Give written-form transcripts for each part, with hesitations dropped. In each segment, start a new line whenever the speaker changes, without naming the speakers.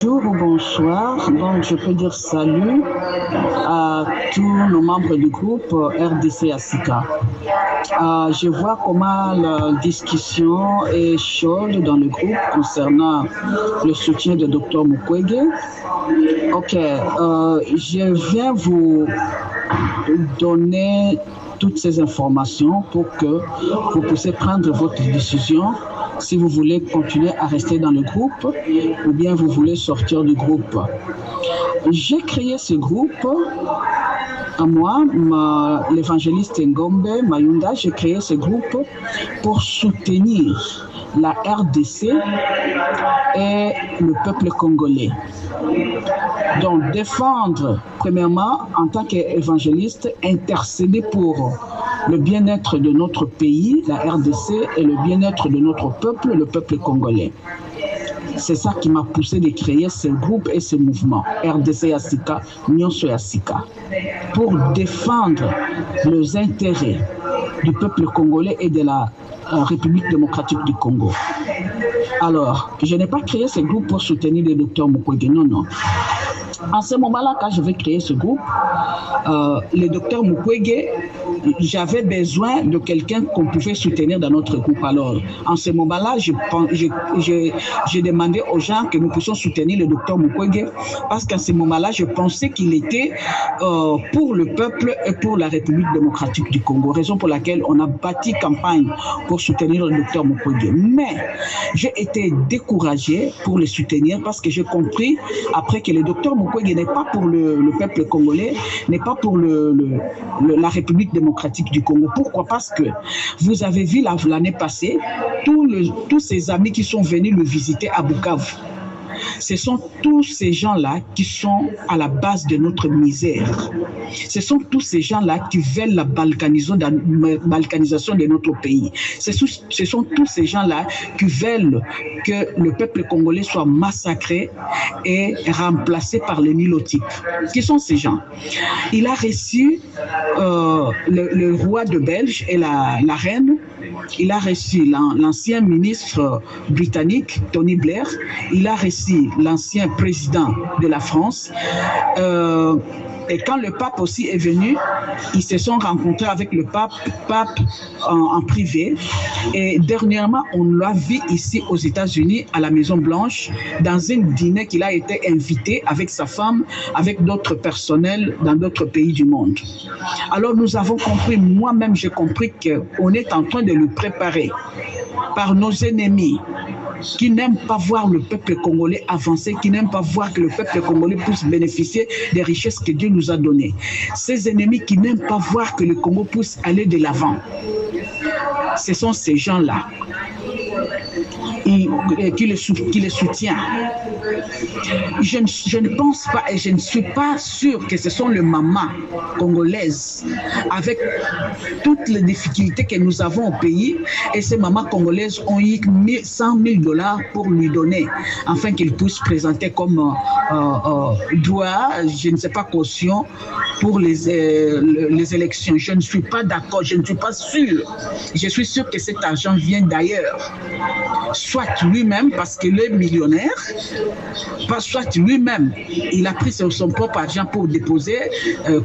Bonjour ou bonsoir, donc je peux dire salut à tous nos membres du groupe RDC ASICA. Je vois comment la discussion est chaude dans le groupe concernant le soutien de Dr Mukwege. Ok, je viens vous donner toutes ces informations pour que vous puissiez prendre votre décision si vous voulez continuer à rester dans le groupe ou bien vous voulez sortir du groupe. J'ai créé ce groupe, à moi, l'évangéliste Ngombe Mayunda, j'ai créé ce groupe pour soutenir la RDC et le peuple congolais. Donc, défendre, premièrement, en tant qu'évangéliste, intercéder pour le bien-être de notre pays, la RDC, et le bien-être de notre peuple, le peuple congolais. C'est ça qui m'a poussé de créer ce groupe et ce mouvement, RDC ASICA, Nyonso ASICA, pour défendre les intérêts du peuple congolais et de la République démocratique du Congo. Alors, je n'ai pas créé ce groupe pour soutenir le docteur Mukwege, non, non. En ce moment-là, quand je vais créer ce groupe, le docteur Mukwege, j'avais besoin de quelqu'un qu'on pouvait soutenir dans notre groupe. Alors, en ce moment-là, j'ai demandé aux gens que nous puissions soutenir le docteur Mukwege parce qu'en ce moment-là, je pensais qu'il était pour le peuple et pour la République démocratique du Congo, raison pour laquelle on a bâti campagne pour soutenir le docteur Mukwege. Mais j'ai été découragé pour le soutenir parce que j'ai compris après que le docteur Mukwege n'est pas pour le peuple congolais, n'est pas pour la République démocratique du Congo. Pourquoi? Parce que vous avez vu l'année passée, tous ces amis qui sont venus le visiter à Bukavu, ce sont tous ces gens-là qui sont à la base de notre misère. Ce sont tous ces gens-là qui veulent la balkanisation de notre pays. Ce sont tous ces gens-là qui veulent que le peuple congolais soit massacré et remplacé par les nilotypes. Qui sont ces gens? Il a reçu le roi de Belge et la reine. Il a reçu l'ancien ministre britannique, Tony Blair. Il a reçu l'ancien président de la France. Et quand le pape aussi est venu, ils se sont rencontrés avec le pape en privé. Et dernièrement, on l'a vu ici aux États-Unis, à la Maison-Blanche, dans un dîner qu'il a été invité avec sa femme, avec d'autres personnels dans d'autres pays du monde. Alors nous avons compris, moi-même j'ai compris qu'on est en train de le préparer par nos ennemis qui n'aiment pas voir le peuple congolais avancer, qui n'aiment pas voir que le peuple congolais puisse bénéficier des richesses que Dieu nous a données. Ces ennemis qui n'aiment pas voir que le Congo puisse aller de l'avant. Ce sont ces gens-là qui le soutiennent. Je ne pense pas et je ne suis pas sûr que ce sont les mamans congolaises avec toutes les difficultés que nous avons au pays et ces mamans congolaises ont eu 100 000 $ pour lui donner afin qu'il puisse présenter comme droit, je ne sais pas, caution pour les élections. Je ne suis pas d'accord, je ne suis pas sûr. Je suis sûr que cet argent vient d'ailleurs. Soit lui-même parce qu'il est millionnaire, soit lui-même, il a pris son propre argent pour déposer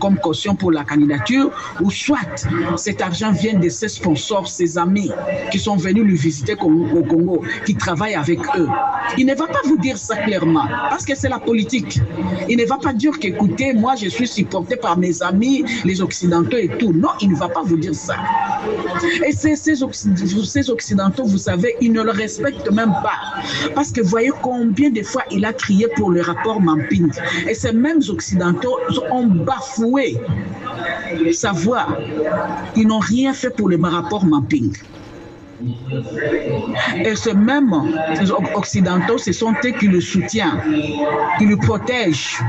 comme caution pour la candidature, ou soit cet argent vient de ses sponsors, ses amis qui sont venus lui visiter au Congo, qui travaillent avec eux. Il ne va pas vous dire ça clairement, parce que c'est la politique. Il ne va pas dire qu'écoutez, moi je suis supporté par mes amis, les Occidentaux et tout. Non, il ne va pas vous dire ça. Et ces Occidentaux, vous savez, ils ne le respectent même pas. Parce que voyez combien de fois il a crié pour le rapport Mamping. Et ces mêmes Occidentaux ont bafoué sa voix. Ils n'ont rien fait pour le rapport Mamping. Et ces mêmes Occidentaux, ce sont eux qui le soutiennent, qui le protègent.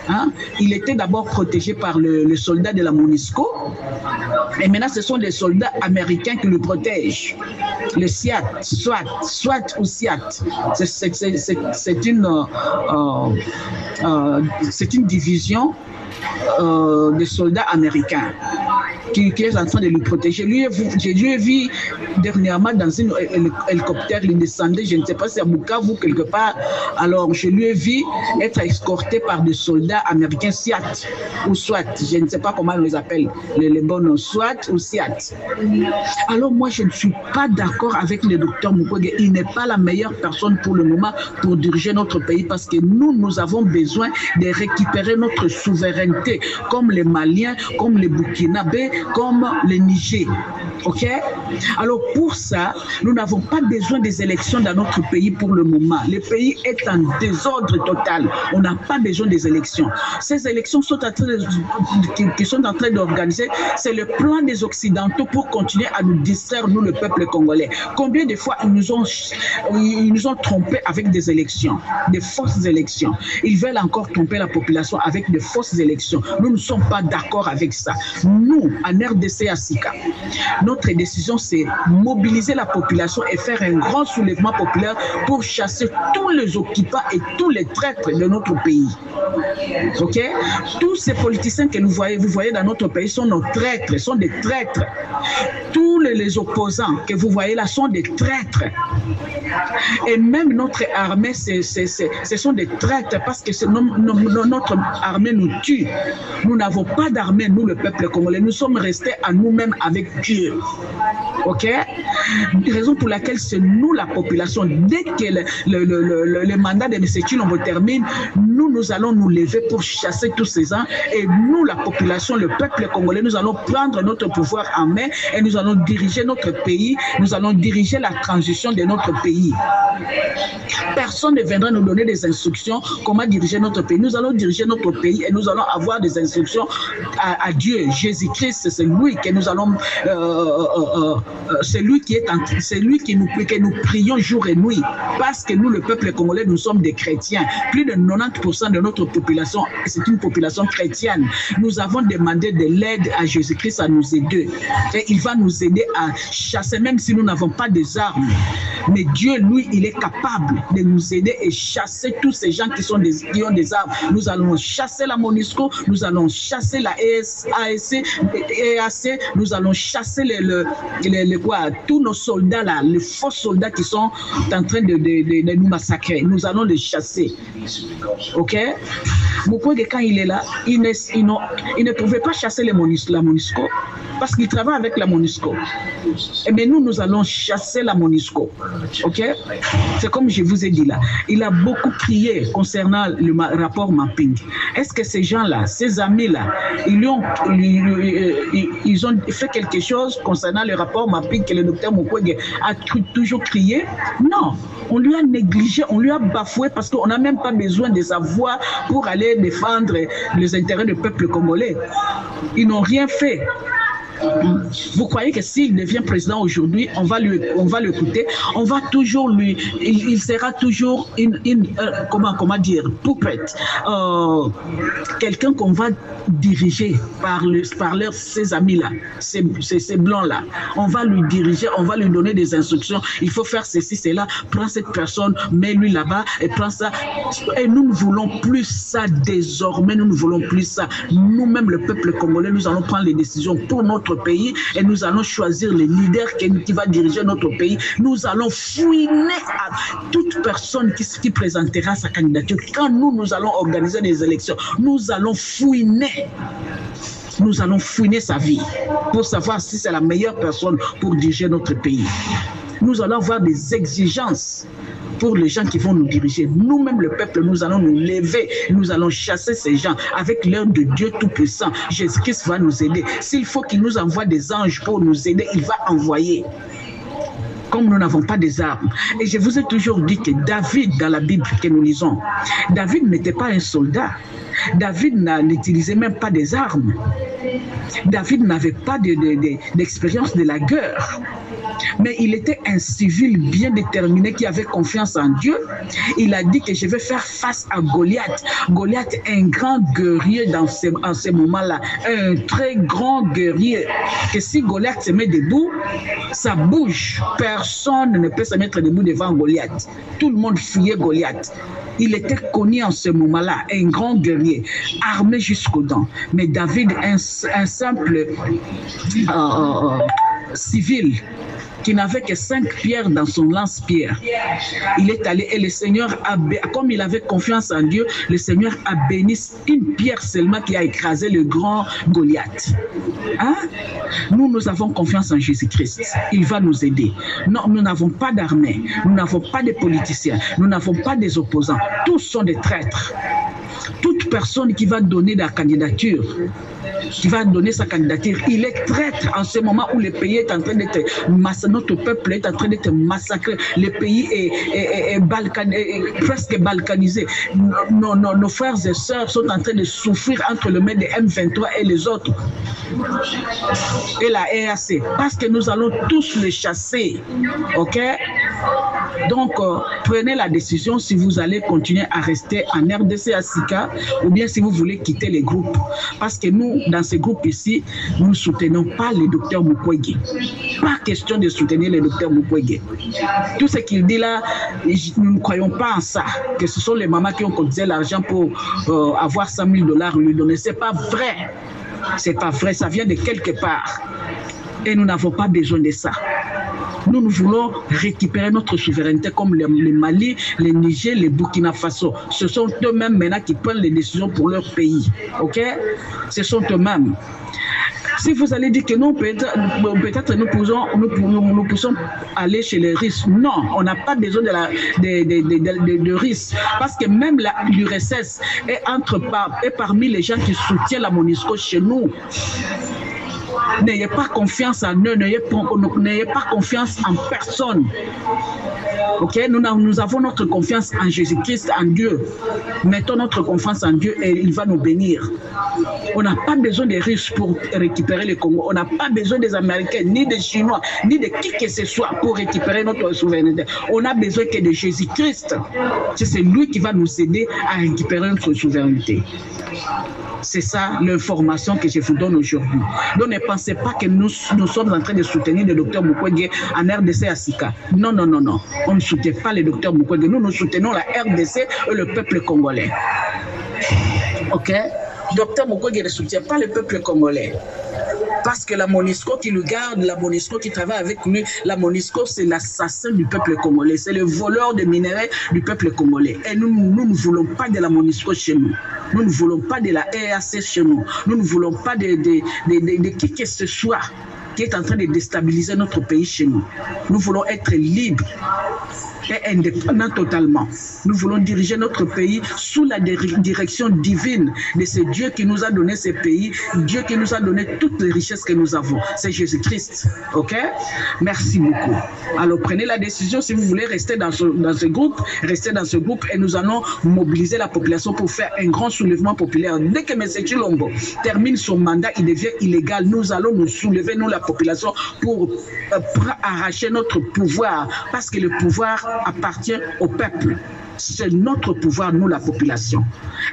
Hein? Il était d'abord protégé par le soldat de la MONUSCO. Et maintenant, ce sont les soldats américains qui le protègent. Le SIAT, SWAT ou SIAT, c'est une division des soldats américains. qui est en train de lui protéger. Je lui ai vu dernièrement dans un hélicoptère, il descendait, je ne sais pas si à Bukavu quelque part. Alors je lui ai vu être escorté par des soldats américains SWAT ou SWAT, je ne sais pas comment on les appelle, les bons noms, SWAT ou SWAT. Alors moi je ne suis pas d'accord avec le docteur Mukwege. Il n'est pas la meilleure personne pour le moment pour diriger notre pays parce que nous avons besoin de récupérer notre souveraineté comme les Maliens, comme les Burkinabés, comme les Niger. Ok? Alors pour ça, nous n'avons pas besoin des élections dans notre pays pour le moment. Le pays est en désordre total. On n'a pas besoin des élections. Ces élections qui sont en train d'organiser, c'est le plan des Occidentaux pour continuer à nous distraire, nous le peuple congolais. Combien de fois ils nous ont trompés avec des élections, des fausses élections. Ils veulent encore tromper la population avec de fausses élections. Nous ne sommes pas d'accord avec ça. Nous, en RDC à Sika, notre décision, c'est mobiliser la population et faire un grand soulèvement populaire pour chasser tous les occupants et tous les traîtres de notre pays. Ok? Tous ces politiciens que vous voyez dans notre pays sont nos traîtres, sont des traîtres. Tous les opposants que vous voyez là sont des traîtres. Et même notre armée, ce sont des traîtres parce que notre armée nous tue. Nous n'avons pas d'armée, nous, le peuple congolais. Nous sommes restés à nous-mêmes avec Dieu. Ok? Raison pour laquelle c'est nous, la population, dès que le mandat de M. Tshilombo termine, nous allons nous lever pour chasser tous ces gens. Et nous, la population, le peuple congolais, nous allons prendre notre pouvoir en main et nous allons diriger notre pays. Nous allons diriger la transition de notre pays. Personne ne viendra nous donner des instructions comment diriger notre pays. Nous allons diriger notre pays et nous allons avoir des instructions à Dieu. Jésus-Christ, c'est lui que nous allons... c'est lui que nous prions jour et nuit. Parce que nous, le peuple congolais, nous sommes des chrétiens. Plus de 90% de notre population, c'est une population chrétienne. Nous avons demandé de l'aide à Jésus-Christ à nous aider. Et il va nous aider à chasser, même si nous n'avons pas des armes. Mais Dieu, lui, il est capable de nous aider et chasser tous ces gens qui ont des armes. Nous allons chasser la MONUSCO, nous allons chasser la EAC, nous allons chasser tous nos soldats là, les faux soldats qui sont en train de nous massacrer. Nous allons les chasser. Ok? Mukwege, quand il est là, il ne pouvait pas chasser la MONUSCO parce qu'il travaille avec la MONUSCO. Mais nous allons chasser la MONUSCO. Ok? C'est comme je vous ai dit là. Il a beaucoup crié concernant le rapport mapping. Est-ce que ces gens-là, ces amis-là, ils ont fait quelque chose concernant le rapport mapping que le docteur Mukwege a toujours crié? Non. On lui a négligé, on lui a bafoué parce qu'on n'a même pas besoin de sa voix pour aller défendre les intérêts du peuple congolais. Ils n'ont rien fait. Vous croyez que s'il devient président aujourd'hui, on va l'écouter, on va toujours il sera toujours comment dire, poupette, quelqu'un qu'on va diriger par ses amis-là, ces blancs-là. On va lui diriger, on va lui donner des instructions, il faut faire ceci, cela, prends cette personne, mets-lui là-bas et prends ça. Et nous ne voulons plus ça désormais, nous ne voulons plus ça. Nous-mêmes, le peuple congolais, nous allons prendre les décisions pour notre pays et nous allons choisir les leaders qui va diriger notre pays. Nous allons fouiner à toute personne qui présentera sa candidature. Quand nous allons organiser des élections, nous allons fouiner sa vie pour savoir si c'est la meilleure personne pour diriger notre pays. Nous allons avoir des exigences pour les gens qui vont nous diriger. Nous-mêmes, le peuple, nous allons nous lever, nous allons chasser ces gens avec l'aide de Dieu Tout-Puissant. Jésus-Christ va nous aider. S'il faut qu'il nous envoie des anges pour nous aider, il va envoyer. Comme nous n'avons pas des armes. Et je vous ai toujours dit que David, dans la Bible que nous lisons, David n'était pas un soldat. David n'utilisait même pas des armes. David n'avait pas d'expérience de la guerre. Mais il était un civil bien déterminé qui avait confiance en Dieu. Il a dit que je vais faire face à Goliath. Goliath est un grand guerrier en ce moment-là. Un très grand guerrier. Que si Goliath se met debout, ça bouge. Personne ne peut se mettre debout devant Goliath. Tout le monde fuyait Goliath. Il était connu en ce moment-là, un grand guerrier, armé jusqu'aux dents. Mais David, un simple civil, qui n'avait que 5 pierres dans son lance-pierre. Il est allé et le Seigneur, comme il avait confiance en Dieu, le Seigneur a béni une pierre seulement qui a écrasé le grand Goliath. Hein? Nous avons confiance en Jésus-Christ. Il va nous aider. Non, nous n'avons pas d'armée, nous n'avons pas de politiciens, nous n'avons pas des opposants. Tous sont des traîtres. Toute personne qui va donner la candidature, qui va donner sa candidature, il est traître en ce moment où le pays est en train d'être massacré, notre peuple est en train d'être massacré, le pays est presque balkanisé. Nos frères et sœurs sont en train de souffrir entre le main de M23 et les autres. Et la EAC, parce que nous allons tous les chasser. Ok? Donc, prenez la décision si vous allez continuer à rester en RDC à Sika ou bien si vous voulez quitter les groupes. Parce que nous, dans ces groupes ici, nous ne soutenons pas le docteur Mukwege. Pas question de soutenir le docteur Mukwege. Tout ce qu'il dit là, nous ne croyons pas en ça. Que ce sont les mamans qui ont cotisé l'argent pour avoir 100 000 $ lui donner. Ce n'est pas vrai. Ce n'est pas vrai. Ça vient de quelque part. Et nous n'avons pas besoin de ça. Nous voulons récupérer notre souveraineté comme le Mali, le Niger, le Burkina Faso. Ce sont eux-mêmes maintenant qui prennent les décisions pour leur pays. Ok? Ce sont eux-mêmes. Si vous allez dire que non, peut-être nous pouvons aller chez les Russes. Non, on n'a pas besoin de Russes. Parce que même l'URSS est parmi les gens qui soutiennent la MONUSCO chez nous. N'ayez pas confiance en eux, n'ayez pas confiance en personne. Ok, nous avons notre confiance en Jésus-Christ, en Dieu. Mettons notre confiance en Dieu et il va nous bénir. On n'a pas besoin des Russes pour récupérer le Congo. On n'a pas besoin des Américains, ni des Chinois, ni de qui que ce soit pour récupérer notre souveraineté. On n'a besoin que de Jésus-Christ. C'est lui qui va nous aider à récupérer notre souveraineté. C'est ça l'information que je vous donne aujourd'hui. Donc ne pensez pas que nous sommes en train de soutenir le docteur Mukwege en RDC à Sika. Non, non, non, non. On ne soutient pas le docteur Mukwege. Nous soutenons la RDC et le peuple congolais. Ok? Docteur Mukwege ne soutient pas le peuple congolais. Parce que la MONUSCO qui le garde, la MONUSCO qui travaille avec lui, la MONUSCO c'est l'assassin du peuple congolais, c'est le voleur de minerais du peuple congolais. Et nous ne voulons pas de la MONUSCO chez nous. Nous ne voulons pas de la EAC chez nous. Nous ne voulons pas de qui que ce soit qui est en train de déstabiliser notre pays chez nous. Nous voulons être libres et indépendants totalement. Nous voulons diriger notre pays sous la direction divine de ce Dieu qui nous a donné ce pays, Dieu qui nous a donné toutes les richesses que nous avons. C'est Jésus-Christ. Ok? Merci beaucoup. Alors prenez la décision si vous voulez rester dans ce groupe, restez dans ce groupe et nous allons mobiliser la population pour faire un grand soulèvement populaire. Dès que M. Tshilombo termine son mandat, il devient illégal. Nous allons nous soulever, nous la population, pour arracher notre pouvoir parce que le pouvoir appartient au peuple. C'est notre pouvoir, nous, la population.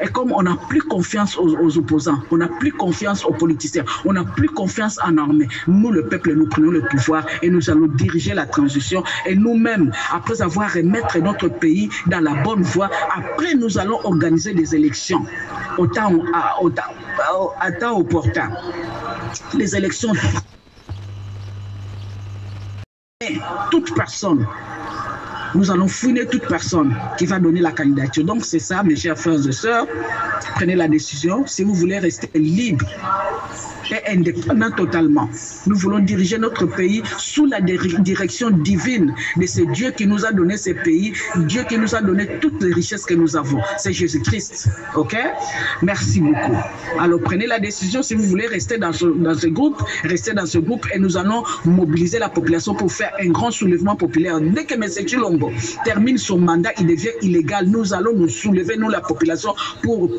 Et comme on n'a plus confiance aux opposants, on n'a plus confiance aux politiciens, on n'a plus confiance en l'armée, nous, le peuple, nous prenons le pouvoir et nous allons diriger la transition. Et nous-mêmes, après avoir remettre notre pays dans la bonne voie, après, nous allons organiser des élections au temps opportun. Les élections. Toute personne. Nous allons fouiner toute personne qui va donner la candidature. Donc c'est ça, mes chers frères et sœurs. Prenez la décision. Si vous voulez rester libre et indépendant totalement, nous voulons diriger notre pays sous la direction divine de ce Dieu qui nous a donné ce pays, Dieu qui nous a donné toutes les richesses que nous avons. C'est Jésus-Christ. Ok? Merci beaucoup. Alors prenez la décision si vous voulez rester dans ce groupe, restez dans ce groupe et nous allons mobiliser la population pour faire un grand soulèvement populaire. Dès que M. Tshilombo termine son mandat, il devient illégal. Nous allons nous soulever, nous la population, pour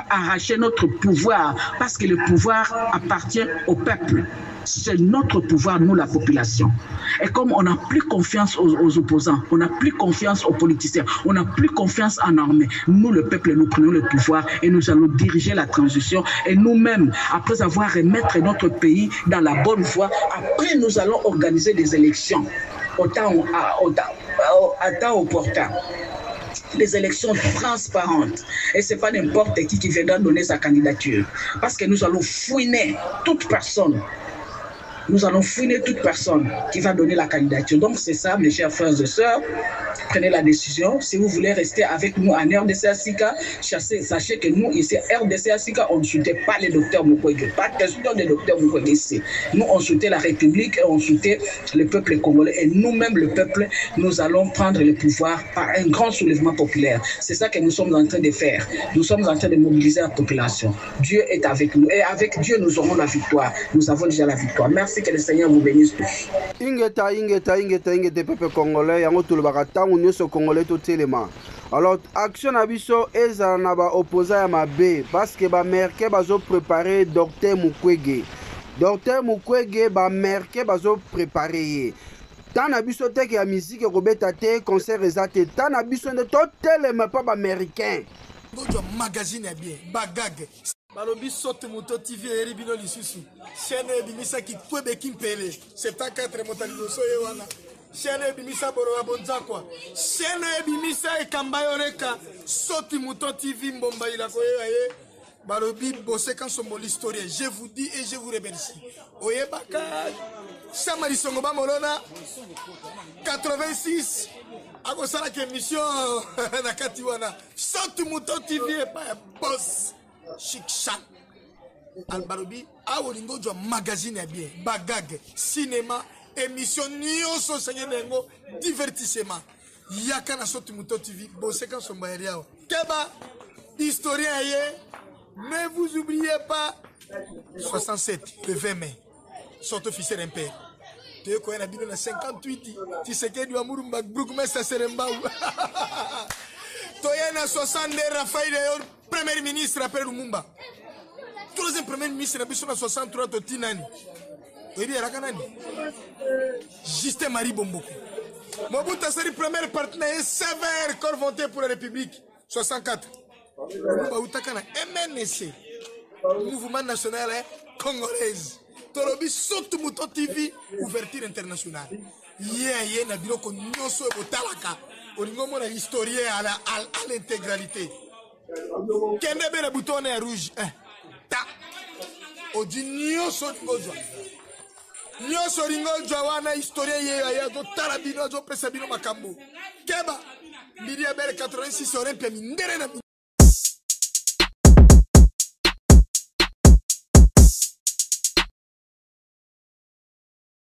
arracher notre pouvoir parce que le pouvoir appartient au peuple. C'est notre pouvoir, nous, la population. Et comme on n'a plus confiance aux opposants, on n'a plus confiance aux politiciens, on n'a plus confiance en l'armée, nous, le peuple, nous prenons le pouvoir et nous allons diriger la transition. Et nous-mêmes, après avoir remettre notre pays dans la bonne voie, après, nous allons organiser des élections au temps opportun. des élections transparentes. Et ce n'est pas n'importe qui viendra donner sa candidature. Parce que nous allons fouiner toute personne. Nous allons fouiner toute personne qui va donner la candidature. Donc c'est ça, mes chers frères et sœurs. Prenez la décision. Si vous voulez rester avec nous en RDC-Asika, sachez que nous, ici, RDC-Asika, on ne soutient pas les docteurs Mukwege. Pas question des docteurs Mukwege ici. Nous, on soutient la République et on soutient le peuple congolais. Et nous-mêmes, le peuple, nous allons prendre le pouvoir par un grand soulèvement populaire. C'est ça que nous sommes en train de faire. Nous sommes en train de mobiliser la population. Dieu est avec nous. Et avec Dieu, nous aurons la victoire. Nous avons déjà la victoire. Merci, que le Seigneur vous bénisse tous.
Ingeta, peuple congolais, yango tout le baratango, nous sommes congolais tout téléma. Alors, action abisso, eza na ba opposant à ma B, parce que ba merke bazo préparé docteur Mukwege. Docteur Mukwege ba merke bazo préparé. Tant abisso te que la musique robeta te, concert ezate, tant abisso ne tout téléma pas ba américain.
Bonjour, magazine est bien, bagag. Balobi sote moto TV eribino lisusu. Chaîne ebimisa ki kwebe kimpele. 74 motalizo soye wana. Chaîne ebimisa boro abonza kwa. Chaîne ebimisa ekambayo reka. Sote moto TV mbomba ila koye aye. Balobi bosse quand sombo l'historien. Je vous dis et je vous remercie. Oye baka. Samari songoba molona. 86. Ako sala ke émission na katiwana. Sote moto TV et pas boss. Chic chan Albarobi awolingo jo magazine est bien bagag cinéma émission nyonso sengenengo divertissement yaka na sotu muto TV bosse quand son baeriao keba historien yé ne vous oubliez pas 67 le 20 mai sorte officiel impère te ko na bino na 58 ti sekedi wa murumba bourgmestre Seremba Toyena 62 Raphaël premier ministre après Lumumba. Troisième premier ministre na 63 Totinani. Oyebi rakanani. Justin Marie Bomboko. Mobutu Seri premier partenaire sévère corps volontaire pour la République 64. Lumumba utakana MNC. Mouvement national congolaise. Tolobi sotu muto TV ouverture internationale. Yé na biloko nyonso botalaka. Olingo mona historien à l'intégralité. Kende be le bouton est rouge. Ta. Odi nyonso ngojwa. Nyonso ngojwa wana historien ye ya do tarabino do pesa bino makambo. Keba. Midi abel 86 Olympia mindere na